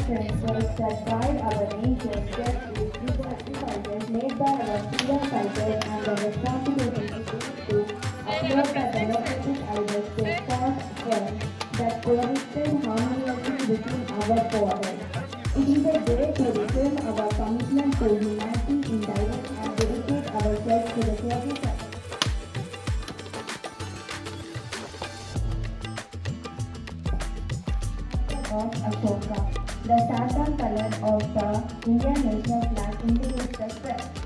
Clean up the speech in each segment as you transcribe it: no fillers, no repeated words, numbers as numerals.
principles that guide our nation just is sacrifices made by our freedom fighters and the responsibility to uphold the democratic ideals they fought for that coexisted harmoniously within our borders. It is a day to resume our commitment to humanity in diverse and dedicate ourselves to the service of Ashoka. The saffron color of the Indian national flag indicates the strength.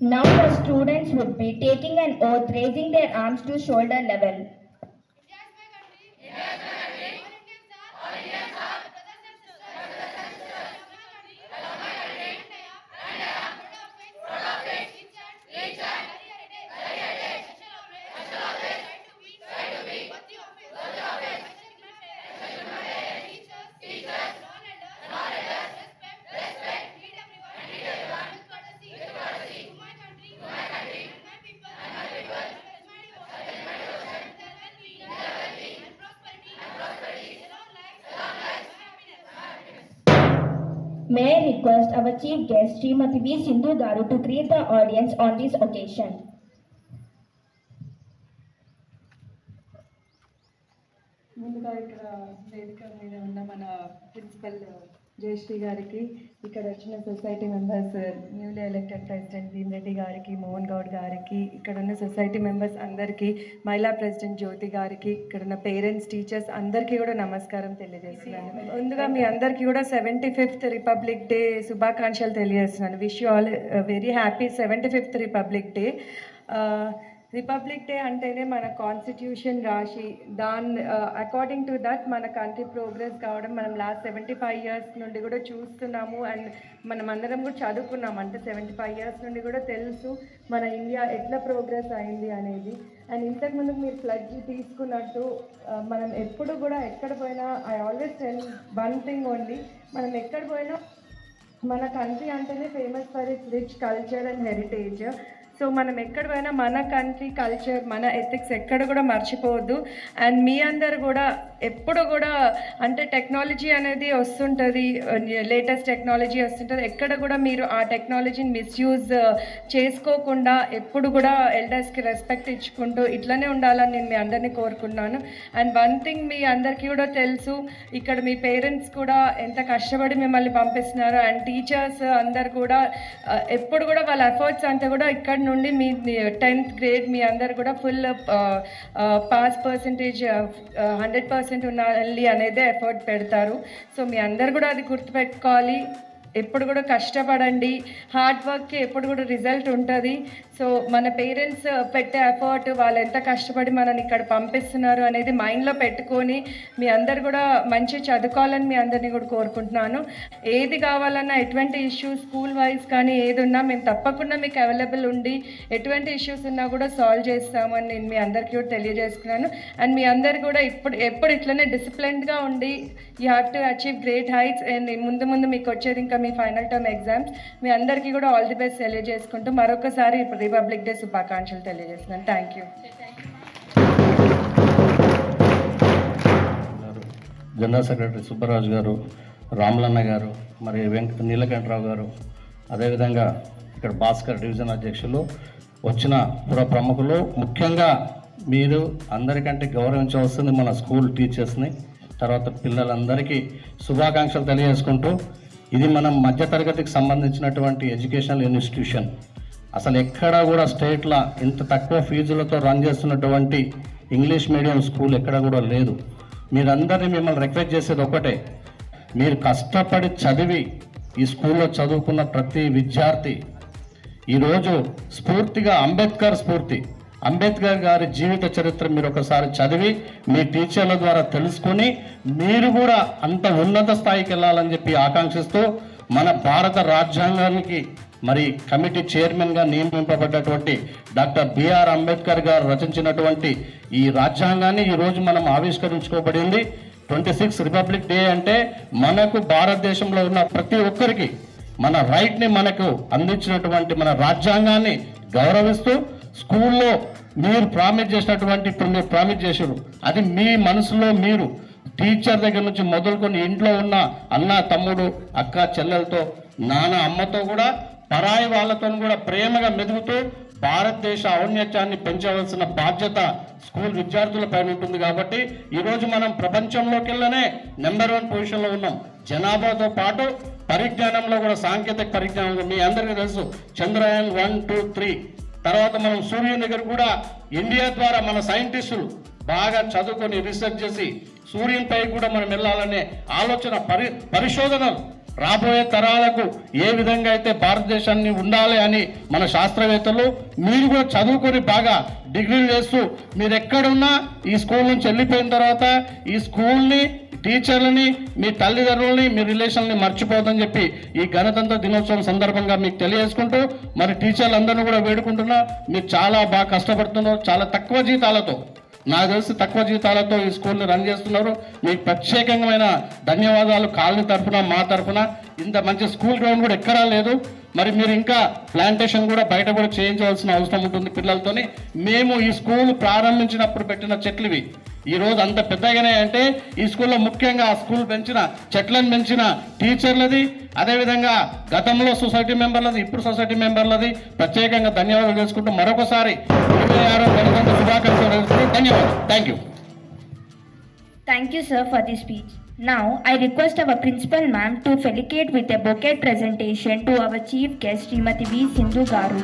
Now the students would be taking an oath, raising their arms to shoulder level. May I request our chief guest, Srimati V. Sindhu Garu, to greet the audience on this occasion. ముందుగా ఇక్కడ వేదిక మీద ఉన్న మన principal Jayashree గారికి, ఇక్కడ వచ్చిన society members, newly elected president Bheema Reddy గారికి, మోహన్ గౌడ్ గారికి, ఇక్కడ ఉన్న సొసైటీ మెంబర్స్ అందరికీ, మహిళా ప్రెసిడెంట్ జ్యోతి గారికి, ఇక్కడ ఉన్న పేరెంట్స్, టీచర్స్ అందరికీ కూడా నమస్కారం తెలియజేస్తున్నాను. ముందుగా మీ అందరికీ కూడా 75th రిపబ్లిక్ డే శుభాకాంక్షలు తెలియజేస్తున్నాను. Wish you all very happy 75th republic day. Republic day అంటేనే మన కాన్స్టిట్యూషన్ రాసి దాని అకార్డింగ్ టు దట్ మన కంట్రీ ప్రోగ్రెస్ కావడం మనం లాస్ట్ 75 years నుండి కూడా చూస్తున్నాము. అండ్ మనం అందరం కూడా చదువుకున్నాము, అంటే 75 years నుండి కూడా తెలుసు మన ఇండియా ఎట్లా ప్రోగ్రెస్ అయింది అనేది. అండ్ ఇంతకుముందు మీరు ప్లడ్జ్ తీసుకున్నట్టు మనం ఎప్పుడు కూడా ఎక్కడ పోయినా, I always tell one thing only, మనం ఎక్కడ పోయినా మన కంట్రీ అంటేనే famous for it's rich culture and heritage. So మనం ఎక్కడ పోయినా మన కంట్రీ కల్చర్, మన ఎథిక్స్ ఎక్కడ కూడా మర్చిపోవద్దు. అండ్ మీ అందరు కూడా ఎప్పుడు కూడా, అంటే టెక్నాలజీ అనేది వస్తుంటుంది, లేటెస్ట్ టెక్నాలజీ వస్తుంటుంది, ఎక్కడ కూడా మీరు ఆ టెక్నాలజీని మిస్యూజ్ చేసుకోకుండా ఎప్పుడు కూడా ఎల్డర్స్కి రెస్పెక్ట్ ఇచ్చుకుంటూ ఇట్లనే ఉండాలని నేను మీ అందరినీ కోరుకున్నాను. అండ్ వన్ థింగ్ మీ అందరికీ కూడా తెలుసు, ఇక్కడ మీ పేరెంట్స్ కూడా ఎంత కష్టపడి మిమ్మల్ని పంపిస్తున్నారు. అండ్ టీచర్స్ అందరు కూడా ఎప్పుడు కూడా వాళ్ళ ఎఫర్ట్స్ అంతా కూడా ఇక్కడ నుండి మీ 10th grade మీ అందరు కూడా ఫుల్ పాస్ పర్సంటేజ్ 100% ఉండాలి అనేది ఎఫర్ట్ పెడతారు. సో మీ అందరు కూడా అది గుర్తుపెట్టుకోవాలి. ఎప్పుడు కూడా కష్టపడండి, హార్డ్ వర్క్కి ఎప్పుడు కూడా రిజల్ట్ ఉంటుంది. సో మన పేరెంట్స్ పెట్టే ఎఫర్ట్, వాళ్ళు ఎంత కష్టపడి మనని ఇక్కడ పంపిస్తున్నారు అనేది మైండ్లో పెట్టుకొని మీ అందరు కూడా మంచి చదువుకోవాలని మీ అందరినీ కూడా కోరుకుంటున్నాను. ఏది కావాలన్నా, ఎటువంటి ఇష్యూస్ స్కూల్ వైజ్ కానీ ఏది ఉన్నా మేము తప్పకుండా మీకు అవైలబుల్ ఉండి ఎటువంటి ఇష్యూస్ ఉన్నా కూడా సాల్వ్ చేస్తామని నేను మీ అందరికీ కూడా తెలియజేసుకున్నాను. అండ్ మీ అందరు కూడా ఎప్పుడు ఇట్లనే డిసిప్లిన్డ్గా ఉండి you have to achieve great heights. And ముందు మీకు వచ్చేది ఇంకా మీ ఫైనల్ టర్మ్ ఎగ్జామ్స్. మీ అందరికీ కూడా ఆల్ ది బెస్ట్ తెలియజేసుకుంటూ మరొకసారి రిపబ్లిక్ డే శుభాకాంక్షలు తెలియజేస్తున్నాను. Thank you. General secretary Subbaraju గారు, రాములన్న గారు, మరి నీలకంఠరావు గారు, అదేవిధంగా ఇక్కడ భాస్కర్ డివిజన్ అధ్యక్షులు, వచ్చిన పుర ప్రముఖులు, ముఖ్యంగా మీరు అందరికంటే గౌరవించవలసింది మన స్కూల్ టీచర్స్ని, తర్వాత పిల్లలందరికీ శుభాకాంక్షలు తెలియజేసుకుంటూ, ఇది మనం మధ్యతరగతికి సంబంధించినటువంటి ఎడ్యుకేషనల్ ఇన్స్టిట్యూషన్. అసలు ఎక్కడా కూడా స్టేట్లో ఇంత తక్కువ ఫీజులతో రన్ చేస్తున్నటువంటి ఇంగ్లీష్ మీడియం స్కూల్ ఎక్కడ కూడా లేదు. మీరందరినీ మిమ్మల్ని రిక్వెస్ట్ చేసేది ఒకటే, మీరు కష్టపడి చదివి ఈ స్కూల్లో చదువుకున్న ప్రతి విద్యార్థి ఈరోజు స్ఫూర్తిగా అంబేద్కర్ గారి జీవిత చరిత్ర మీరు ఒకసారి చదివి మీ టీచర్ల ద్వారా తెలుసుకొని మీరు కూడా అంత ఉన్నత స్థాయికి వెళ్ళాలని చెప్పి ఆకాంక్షిస్తూ, మన భారత రాజ్యాంగానికి మరి కమిటీ చైర్మన్గా నియమింపబడ్డటువంటి డాక్టర్ బిఆర్ అంబేద్కర్ గారు రచించినటువంటి ఈ రాజ్యాంగాన్ని ఈరోజు మనం ఆవిష్కరించుకోబడింది. 26 రిపబ్లిక్ డే అంటే మనకు భారతదేశంలో ఉన్న ప్రతి ఒక్కరికి మన రైట్ని మనకు అందించినటువంటి మన రాజ్యాంగాన్ని గౌరవిస్తూ, స్కూల్లో మీరు ప్రామిస్ చేసినటువంటి, ఇప్పుడు మీరు ప్రామిస్ చేశారు, అది మీ మనసులో మీరు టీచర్ దగ్గర నుంచి మొదలుకొని ఇంట్లో ఉన్న అన్న, తమ్ముడు, అక్క, చెల్లెలతో, నాన్న, అమ్మతో కూడా, పరాయి వాళ్ళతో కూడా ప్రేమగా మెదుగుతూ భారతదేశ ఔన్నత్యాన్ని పెంచవలసిన బాధ్యత స్కూల్ విద్యార్థుల పైన ఉంటుంది. కాబట్టి ఈరోజు మనం ప్రపంచంలోకి వెళ్ళనే నెంబర్ 1 పొజిషన్లో ఉన్నాం. జనాభాతో పాటు పరిజ్ఞానంలో కూడా, సాంకేతిక పరిజ్ఞానంలో మీ అందరికీ తెలుసు, చంద్రయాన్ 1, 2, 3 తర్వాత మనం సూర్యుని దగ్గర కూడా ఇండియా ద్వారా మన సైంటిస్టులు బాగా చదువుకొని రీసెర్చ్ చేసి సూర్యునిపై కూడా మనం వెళ్ళాలనే ఆలోచన, పరిశోధనలు రాబోయే తరాలకు ఏ విధంగా అయితే భారతదేశాన్ని ఉండాలి అని మన శాస్త్రవేత్తలు, మీరు కూడా చదువుకొని బాగా డిగ్రీలు చేస్తూ మీరు ఎక్కడున్నా ఈ స్కూల్ నుంచి వెళ్ళిపోయిన తర్వాత ఈ స్కూల్ని, టీచర్లని, మీ తల్లిదండ్రులని, మీ రిలేషన్ని మర్చిపోదని చెప్పి ఈ గణతంత్ర దినోత్సవం సందర్భంగా మీకు తెలియజేసుకుంటూ, మరి టీచర్లందరినీ కూడా వేడుకుంటున్నా. మీరు చాలా బాగా కష్టపడుతున్నారు, చాలా తక్కువ జీతాలతో, నాకు తెలిసి తక్కువ జీతాలతో ఈ స్కూల్ని రన్ చేస్తున్నారు. మీకు ప్రత్యేకమైన ధన్యవాదాలు కాలనీ తరఫున, మా తరఫున. ఇంత మంచి స్కూల్ గ్రౌండ్ కూడా ఎక్కడా లేదు. మరి మీరు ఇంకా ప్లాంటేషన్ కూడా బయట కూడా చేయించవలసిన అవసరం ఉంటుంది పిల్లలతోని. మేము ఈ స్కూల్ ప్రారంభించినప్పుడు పెట్టిన చెట్లు ఇవి ఈరోజు అంత పెద్దగానే అంటే ఈ స్కూల్లో ముఖ్యంగా ఆ స్కూల్ పెంచిన చెట్లను పెంచిన టీచర్లది, అదేవిధంగా గతంలో సొసైటీ మెంబర్లది, ఇప్పుడు సొసైటీ మెంబర్లది ప్రత్యేకంగా ధన్యవాదాలు చేసుకుంటూ మరొకసారి 26వ గణతంత్ర శుభాకాంక్షలు. ధన్యవాదాలు. Thank you. Thank you, sir, for this speech. Now, I request our principal ma'am to felicitate with a bouquet presentation to our chief guest, Srimati V. Sindhu Garu.